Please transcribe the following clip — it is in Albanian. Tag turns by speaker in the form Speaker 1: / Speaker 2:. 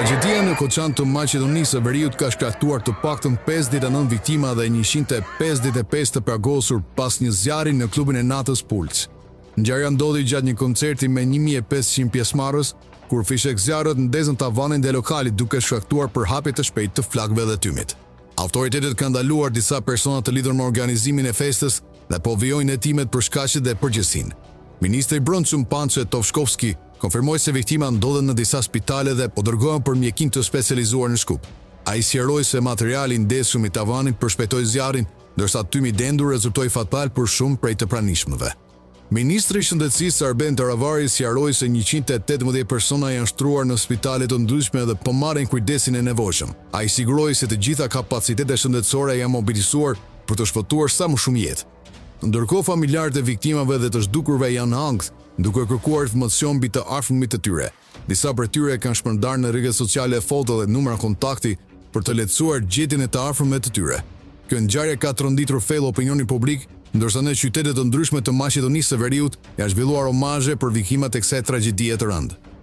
Speaker 1: Tragjedia në Koçan të Maqedonisë së Veriut ka shkaktuar të paktën 59 viktima dhe 155 të plagosur pas një zjarri në klubin e natës Pulc. Ngjarja ndodhi gjatë një koncerti me 1500 pjesëmarrës, kur fishek zjarrët ndezën tavanin dhe lokalit duke shkaktuar përhapje të shpejtë të flakëve dhe tymit. Autoritetet kanë ndaluar disa persona të lidhur me organizimin e festës dhe po vijojnë hetimet për shkaqe dhe përgjegjësinë. Ministri i Brendshëm Panço Tovskovski konfirmoi se viktima ndodhen në disa spitale dhe po dërgohen për mjekim të specializuar në Shkup. Ai sqaroi se materiali ndezshëm i tavanit përshpejtoi zjarrin, ndërsa tymi i dendur rezultoi fatal për shumë prej të pranishmëve. Ministri i Shëndetësisë Arben Taravari sqaroi se 118 persona janë shtruar në spitale të ndryshme dhe po marrin kujdesin e nevojshëm. Ai siguroi se të gjitha kapacitetet shëndetësore janë mobilizuar për të shpëtuar sa më shumë jetë. Ndërkohë familjarët e viktimave dhe të zhdukurve janë ankth, duke kërkuar informacion mbi të afërmit të tyre. Disa prej tyre kanë shpërndarë në rrjetet sociale foto dhe numra kontakti për të lehtësuar gjendjen e të afërmit të tyre. Kjo ngjarje ka tronditur fellë opinionin publik, ndërsa në qytete të ndryshme të Maqedonisë së Veriut janë zhvilluar omazhe për viktimat e kësaj tragjedie të rëndë.